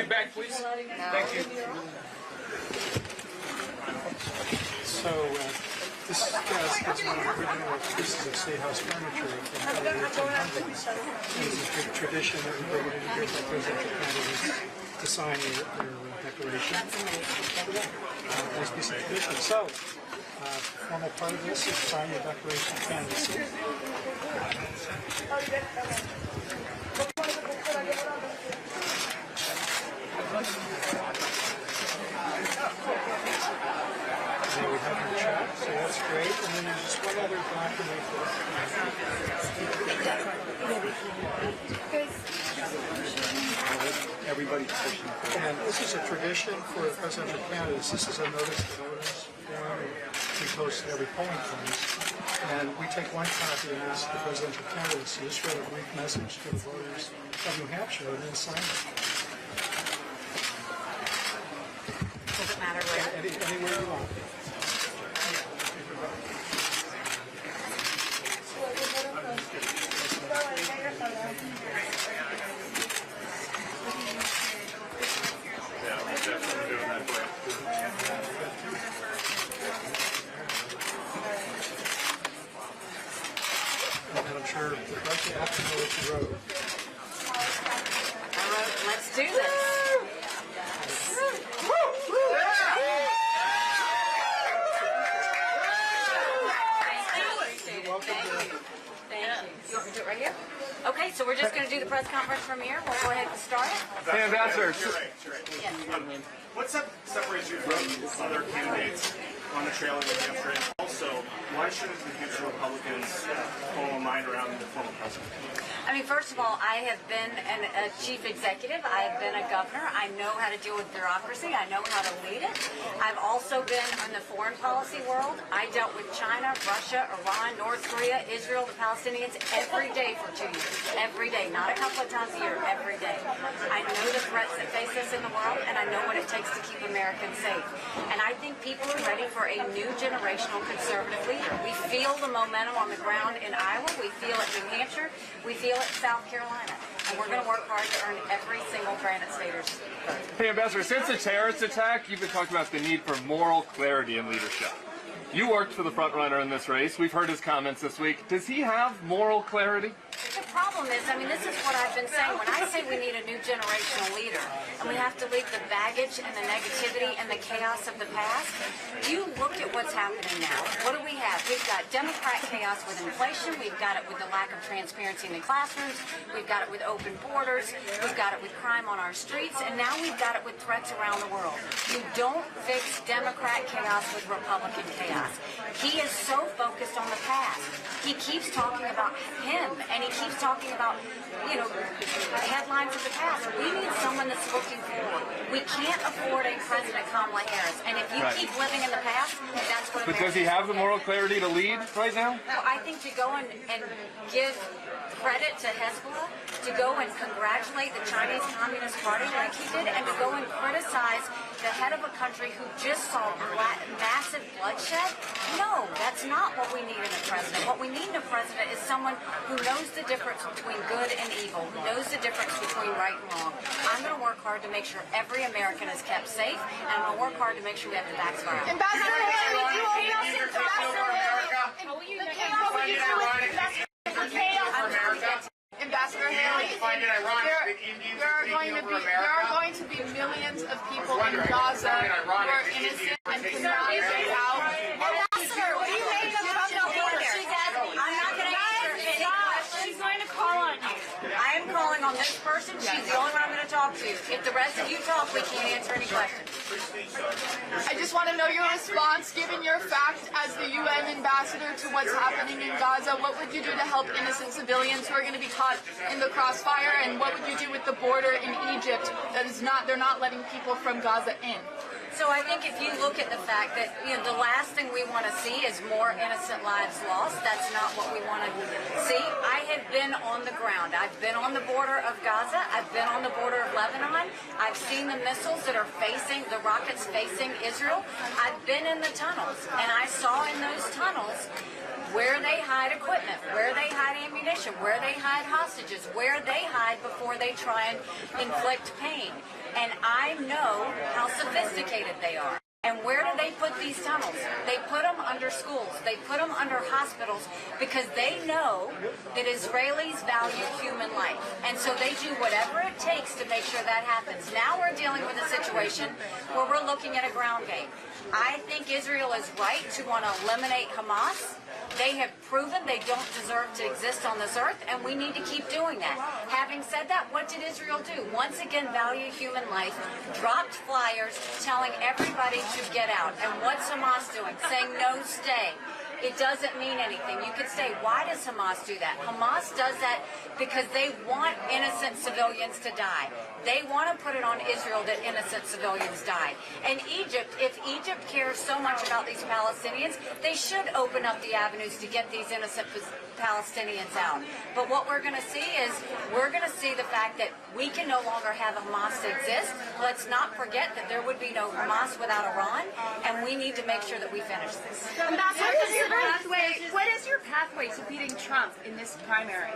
you back, please. Thank you. So this is one of the original pieces of State House furniture from the early 1800s. It's a tradition that we bring it in here for presidential candidates to sign their declaration. Nice piece of tradition. So, formal part of this is sign your declaration of candidacy. There we have your check, so that's great. And then there's just one other document. Everybody's pushing. And this is a tradition for presidential candidates. This is a notice to voters form we post at every polling place. And we take one copy of this to the presidential candidates. So just write a brief message to the voters of New Hampshire and then sign it. Does it matter where? Anywhere you want. And I'm sure the president has to know what you wrote. I wrote, let's do this. You want me to do it right here? Okay, so we're just going to do the press conference from here. We'll go ahead and start it. Hey, Ambassador. Yes. What separates you from other candidates on the trail in New Hampshire? And also, why shouldn't New Hampshire Republicans form a mind around the former president? I mean, first of all, I have been a chief executive. I have been a governor. I know how to deal with bureaucracy. I know how to lead it. I've also been in the foreign policy world. I dealt with China, Russia, Iran, North Korea, Israel, the Palestinians every day for 2 years. Every day, not a couple of times a year, every day. I know the threats that face us in the world, and I know what it takes to keep Americans safe. And I think people are ready for a new generational conservative leader. We feel the momentum on the ground in Iowa. We feel it in New Hampshire. We feel it in South Carolina. And we're going to work hard to earn every single Granite Stater's vote. Hey, Ambassador, since the terrorist attack, you've been talking about the need for moral clarity in leadership. You worked for the front runner in this race. We've heard his comments this week. Does he have moral clarity? The problem is, I mean, this is what I've been saying. When I say we need a new generational leader, and we have to leave the baggage and the negativity and the chaos of the past, you look at what's happening now. What do we have? We've got Democrat chaos with inflation. We've got it with the lack of transparency in the classrooms. We've got it with open borders. We've got it with crime on our streets. And now we've got it with threats around the world. You don't fix Democrat chaos with Republican chaos. He is so focused on the past. He keeps talking about him, and he keeps talking about, headlines of the past. We need someone that's looking forward. We can't afford a President Kamala Harris. And if you keep living in the past, that's what But does he have the moral clarity to lead right now? Well, I think to go and give credit to Hezbollah, to go and congratulate the Chinese Communist Party like he did, and to go and criticize the head of a country who just saw massive bloodshed? No, that's not what we need in a president. What we need in a president is someone who knows the difference between good and evil, who knows the difference between right and wrong. I'm going to work hard to make sure every American is kept safe, and I'm going to work hard to make sure we have the backs of our allies. Ambassador Haley, you owe nothing. Ambassador Haley, there are going to be millions of people in Gaza who are innocent and cannot get out. Ambassador, what do you make of the border? I'm not going to answer any questions. She's going to call on you. I am calling on this person. She's the only one I'm going to talk to. If the rest of you talk, we can't answer any questions. I just want to know your response, given your fact as the UN ambassador to what's happening in Gaza. What would you do to help innocent civilians who are going to be caught in the crossfire? And what would you do with the border in Egypt that is they're not letting people from Gaza in? So I think if you look at the fact that, the last thing we want to see is more innocent lives lost. That's not what we want to see. I have been on the ground. I've been on the border of Gaza. I've been on the border of Lebanon. I've seen the missiles that are facing, the rockets facing Israel. I've been in the tunnels, and I saw in those tunnels where they hide equipment, where they hide ammunition, where they hide hostages, where they hide before they try and inflict pain. And I know how sophisticated they are. And where do they put these tunnels? They put them under schools. They put them under hospitals because they know that Israelis value human life. And so they do whatever it takes to make sure that happens. Now we're dealing with a situation where we're looking at a ground game. I think Israel is right to want to eliminate Hamas. They have proven they don't deserve to exist on this earth, and we need to keep doing that. Having said that, what did Israel do? Once again, value human life, dropped flyers telling everybody to get out. And what's Hamas doing? Saying, no, stay. It doesn't mean anything. You could say, why does Hamas do that? Hamas does that because they want innocent civilians to die. They want to put it on Israel that innocent civilians died. And Egypt, if Egypt cares so much about these Palestinians, they should open up the avenues to get these innocent Palestinians out. But what we're going to see is, we're going to see the fact that we can no longer have Hamas exist. Let's not forget that there would be no Hamas without Iran, and we need to make sure that we finish this. What is your pathway to beating Trump in this primary?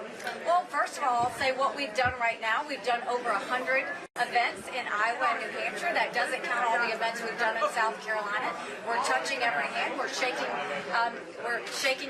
Well, first of all, I'll say what we've done right now. We've done over 100 events in Iowa and New Hampshire. That doesn't count all the events we've done in South Carolina. We're touching every hand. We're shaking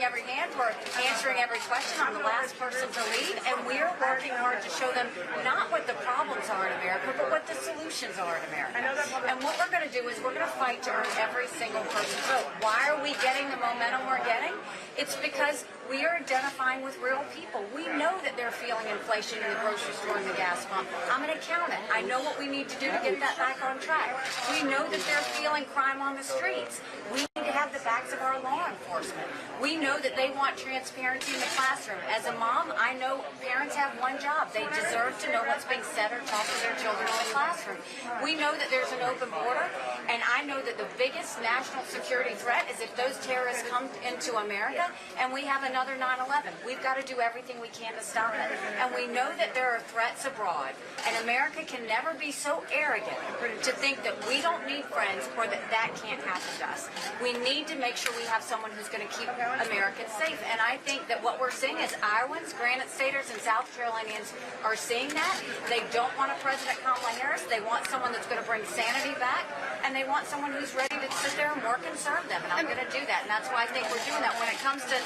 every hand. We're answering every question. I'm the last person to leave, and we're working hard to show them not what the problems are in America, but what the solutions are in America. And what we're going to do is we're going to fight to earn every single person's vote. Why are we getting the momentum we're getting? It's because we are identifying with real people. We know that they're feeling inflation in the grocery store and the gas pump. I'm going to count it. I know what we need to do to get that back on track. We know that they're feeling crime on the streets. We need to have the backs of our law enforcement. We know that they want transparency in the classroom. As a mom, I know parents have one job. They deserve to know what's being said or taught to their children in the classroom. We know that there's an open border, and I know that the biggest national security threat is if those terrorists come into America and we have another 9/11. We've got to do everything we can to stop it. And we know that there are threats abroad, and America can never be so arrogant to think that we don't need friends or that that can't happen to us. We need to make sure we have someone who's going to keep Americans safe. And I think that what we're seeing is Iowans, Granite Staters, and South Carolinians are seeing that. They don't want a President Kamala Harris. They want someone that's going to bring sanity back, and they want someone who's ready to sit there and work and serve them. And I'm going to do that. And that's why I think we're doing that. When it comes to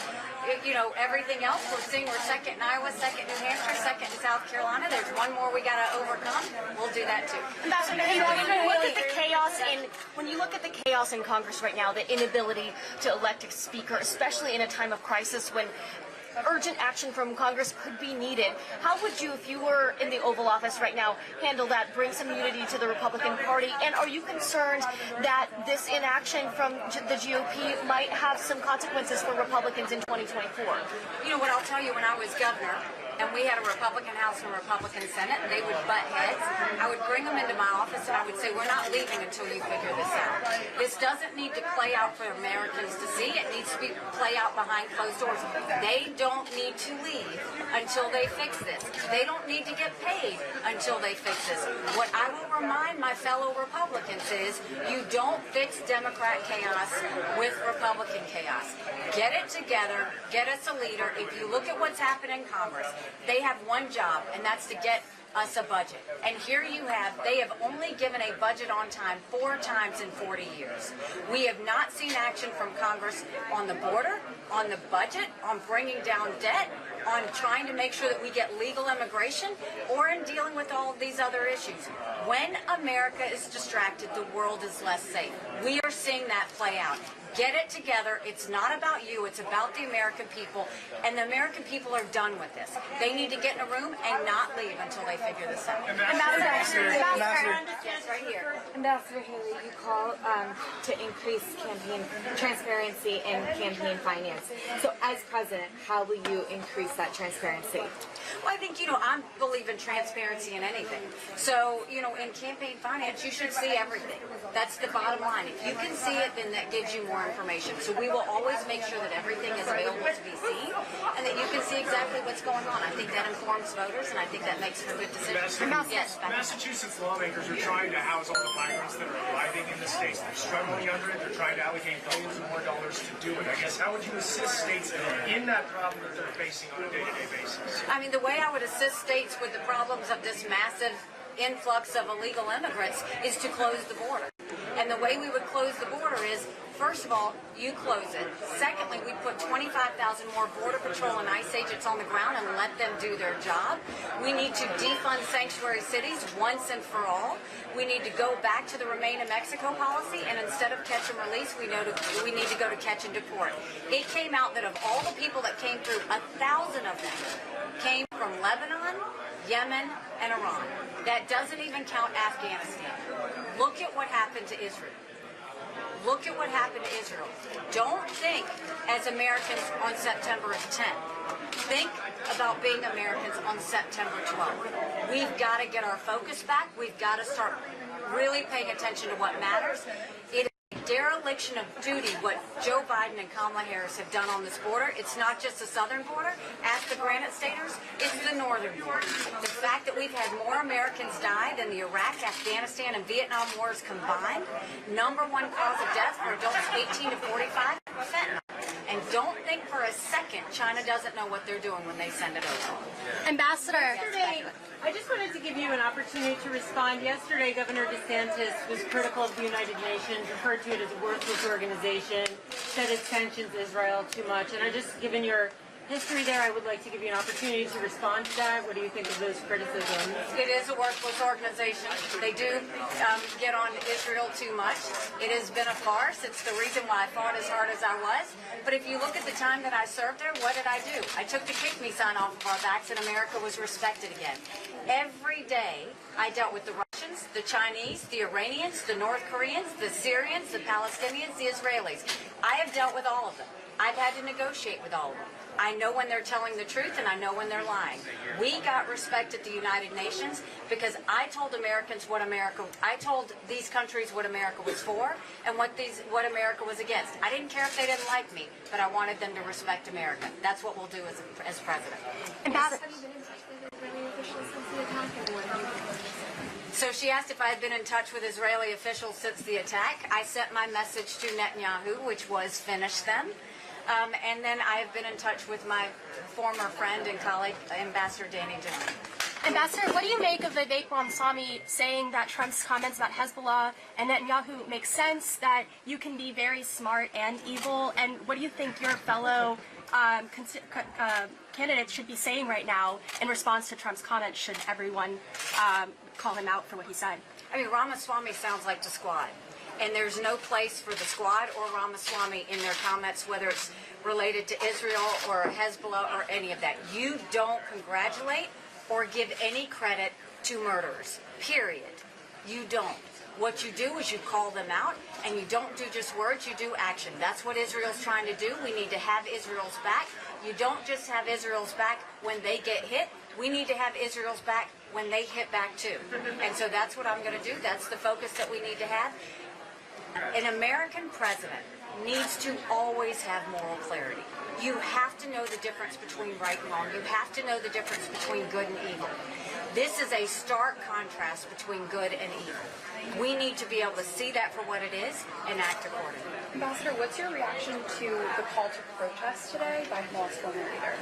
everything else, we're seeing we're second in Iowa, second in New Hampshire, second in South Carolina. There's one more we got to overcome. We'll do that too. Ambassador, when you look at the chaos in Congress right now, the inability to elect a speaker, especially in a time of crisis when urgent action from Congress could be needed, how would you, if you were in the Oval Office right now, handle that, bring some unity to the Republican Party? And are you concerned that this inaction from the GOP might have some consequences for Republicans in 2024? You know what I'll tell you, when I was governor, and we had a Republican House and a Republican Senate, and they would butt heads, I would bring them into my office and I would say, we're not leaving until you figure this out. This doesn't need to play out for Americans to see. It needs to play out behind closed doors. They don't need to leave until they fix this. They don't need to get paid until they fix this. What I will remind my fellow Republicans is, you don't fix Democrat chaos with Republican chaos. Get it together. Get us a leader. If you look at what's happened in Congress, they have one job, and that's to get us a budget. And here you have, they have only given a budget on time 4 times in 40 years. We have not seen action from Congress on the border, on the budget, on bringing down debt, on trying to make sure that we get legal immigration, or in dealing with all of these other issues. When America is distracted, the world is less safe. We are seeing that play out. Get it together. It's not about you. It's about the American people. And the American people are done with this. They need to get in a room and not leave until they figure this out. Ambassador, Right here. Ambassador Haley, you call to increase campaign transparency and campaign finance. So as president, how will you increase that transparency? Well, I think, I believe in transparency in anything. So, in campaign finance, you should see everything. That's the bottom line. If you can see it, then that gives you more more information. So we will always make sure that everything is available to be seen and that you can see exactly what's going on. I think that informs voters, and I think that makes for good decisions. Yes, Massachusetts lawmakers are trying to house all the migrants that are arriving in the states. They're struggling under it. They're trying to allocate billions of more dollars to do it. I guess, how would you assist states in that problem that they're facing on a day-to-day basis? I mean, the way I would assist states with the problems of this massive influx of illegal immigrants is to close the border. And the way we would close the border is, first of all, you close it. Secondly, we put 25,000 more Border Patrol and ICE agents on the ground and let them do their job. We need to defund sanctuary cities once and for all. We need to go back to the Remain in Mexico policy, and instead of catch and release, we need to go to catch and deport. It came out that of all the people that came through, 1,000 of them came from Lebanon, Yemen, and Iran. That doesn't even count Afghanistan. Look at what happened to Israel. Look at what happened to Israel. Don't think as Americans on September 10th. Think about being Americans on September 12th. We've got to get our focus back. We've got to start really paying attention to what matters. It is a dereliction of duty what Joe Biden and Kamala Harris have done on this border. It's not just the southern border. Ask the Granite Staters. It's the northern border. The fact that we've had more Americans die than the Iraq, Afghanistan, and Vietnam wars combined. Number one cause of death for adults 18 to 45, fentanyl. And don't think for a second China doesn't know what they're doing when they send it over. Ambassador. I just wanted to give you an opportunity to respond. Yesterday, Governor DeSantis was critical of the United Nations, referred to it as a worthless organization, said it sanctions Israel too much. And I just, given your history there, I would like to give you an opportunity to respond to that. What do you think of those criticisms? It is a worthless organization. They do get on Israel too much. It has been a farce. It's the reason why I fought as hard as I was. But if you look at the time that I served there, what did I do? I took the kick me sign off of our backs, and America was respected again. Every day, I dealt with the Russians, the Chinese, the Iranians, the North Koreans, the Syrians, the Palestinians, the Israelis. I have dealt with all of them. I've had to negotiate with all of them. I know when they're telling the truth, and I know when they're lying. We got respect at the United Nations because I told Americans I told these countries what America was for and what America was against. I didn't care if they didn't like me, but I wanted them to respect America. That's what we'll do as president. Ambassador. So she asked if I had been in touch with Israeli officials since the attack. I sent my message to Netanyahu, which was finish them. And then I have been in touch with my former friend and colleague, Ambassador Danny Jones. Ambassador, what do you make of Vivek Ramaswamy saying that Trump's comments about Hezbollah and Netanyahu make sense, that you can be very smart and evil? And what do you think your fellow candidates should be saying right now in response to Trump's comments? Should everyone call him out for what he said? I mean, Ramaswamy sounds like the Squad. And there's no place for the Squad or Ramaswamy in their comments, whether it's related to Israel or Hezbollah or any of that. You don't congratulate or give any credit to murderers, period. You don't. What you do is you call them out, and you don't do just words, you do action. That's what Israel's trying to do. We need to have Israel's back. You don't just have Israel's back when they get hit. We need to have Israel's back when they hit back too. And so that's what I'm going to do. That's the focus that we need to have. An American president needs to always have moral clarity. You have to know the difference between right and wrong. You have to know the difference between good and evil. This is a stark contrast between good and evil. We need to be able to see that for what it is and act accordingly. Ambassador, what's your reaction to the call to protest today by Hamas former leader?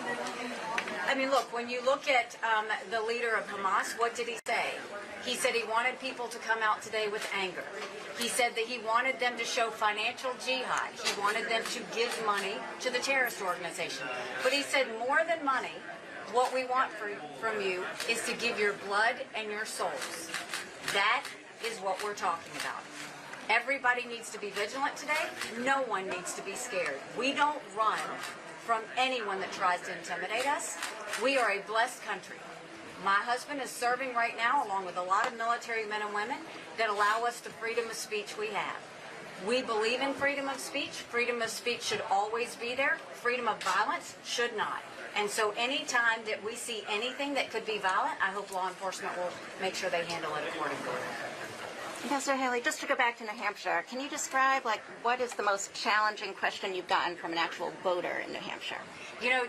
I mean, look, when you look at the leader of Hamas, what did he say? He said he wanted people to come out today with anger. He said that he wanted them to show financial jihad. He wanted them to give money to the terrorist organization. But he said more than money, what we want from you is to give your blood and your souls. That is what we're talking about. Everybody needs to be vigilant today. No one needs to be scared. We don't run from anyone that tries to intimidate us. We are a blessed country. My husband is serving right now, along with a lot of military men and women that allow us the freedom of speech we have. We believe in freedom of speech. Freedom of speech should always be there. Freedom of violence should not. And so any time that we see anything that could be violent, I hope law enforcement will make sure they handle it accordingly. Ambassador Haley, just to go back to New Hampshire, can you describe what is the most challenging question you've gotten from an actual voter in New Hampshire? You know,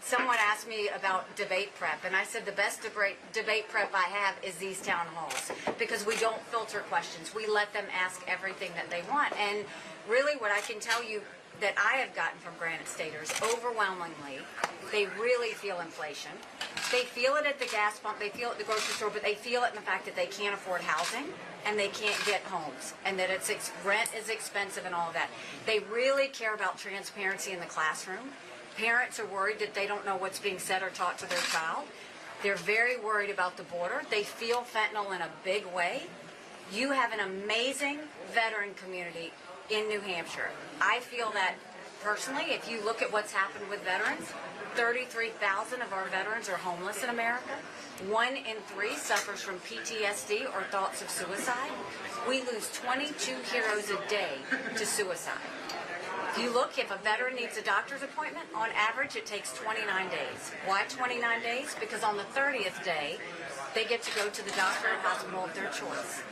someone asked me about debate prep, and I said the best debate prep I have is these town halls, because we don't filter questions. We let them ask everything that they want. And really what I can tell you that I have gotten from Granite Staters, overwhelmingly, they really feel inflation. They feel it at the gas pump, they feel it at the grocery store, but they feel it in the fact that they can't afford housing and they can't get homes, and that rent is expensive and all of that. They really care about transparency in the classroom. Parents are worried that they don't know what's being said or taught to their child. They're very worried about the border. They feel fentanyl in a big way. You have an amazing veteran community in New Hampshire. I feel that personally, if you look at what's happened with veterans, 33,000 of our veterans are homeless in America. 1 in 3 suffers from PTSD or thoughts of suicide. We lose 22 heroes a day to suicide. If you look, if a veteran needs a doctor's appointment, on average it takes 29 days. Why 29 days? Because on the 30th day, they get to go to the doctor or hospital of their choice.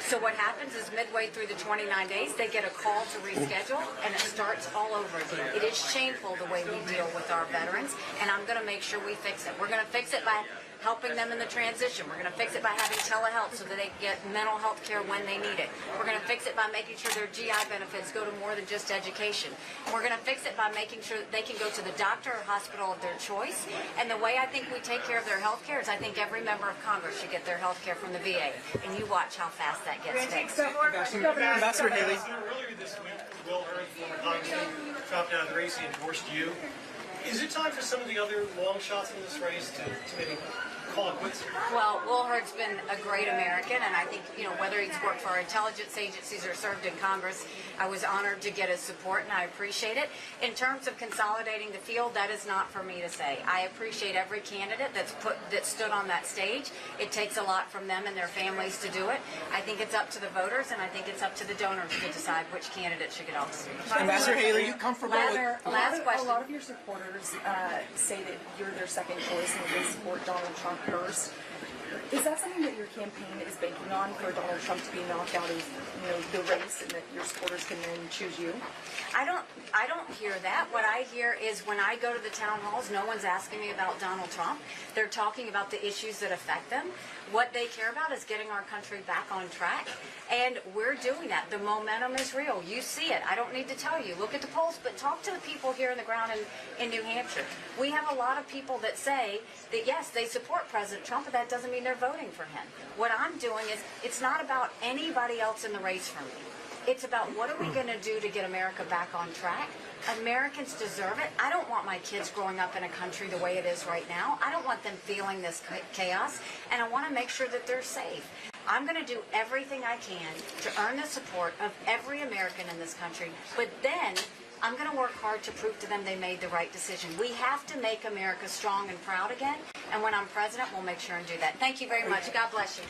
So what happens is midway through the 29 days, they get a call to reschedule, and it starts all over again. It is shameful the way we deal with our veterans, and I'm going to make sure we fix it. We're going to fix it by helping them in the transition. We're going to fix it by having telehealth so that they get mental health care when they need it. We're going to fix it by making sure their GI benefits go to more than just education. We're going to fix it by making sure that they can go to the doctor or hospital of their choice. And the way I think we take care of their health care is I think every member of Congress should get their health care from the VA. And you watch how fast that gets fixed. Ambassador Haley. Earlier this week, Will Hurd, former congressman, dropped out of the race. He endorsed you. Is it time for some of the other long shots in this race to maybe call it quits? Well, Will Hurd's been a great American, and I think, whether he's worked for our intelligence agencies or served in Congress, I was honored to get his support, and I appreciate it. In terms of consolidating the field, that is not for me to say. I appreciate every candidate that stood on that stage. It takes a lot from them and their families to do it. I think it's up to the voters, and I think it's up to the donors to decide which candidate should get off the stage. Ambassador Haley, are you comfortable with... Last question. A lot of your supporters say that you're their second choice and they support Donald Trump first. Is that something that your campaign is banking on, for Donald Trump to be knocked out of the race, and that your supporters can then choose you? I don't hear that. What I hear is when I go to the town halls, no one's asking me about Donald Trump. They're talking about the issues that affect them. What they care about is getting our country back on track, and we're doing that. The momentum is real. You see it. I don't need to tell you. Look at the polls, but talk to the people here on the ground in New Hampshire. We have a lot of people that say that, yes, they support President Trump, but that doesn't mean they're voting for him. What I'm doing is, it's not about anybody else in the race for me. It's about what are we going to do to get America back on track. Americans deserve it. I don't want my kids growing up in a country the way it is right now. I don't want them feeling this chaos, and I want to make sure that they're safe. I'm going to do everything I can to earn the support of every American in this country, but then I'm going to work hard to prove to them they made the right decision. We have to make America strong and proud again, and when I'm president, we'll make sure and do that. Thank you very much. God bless you.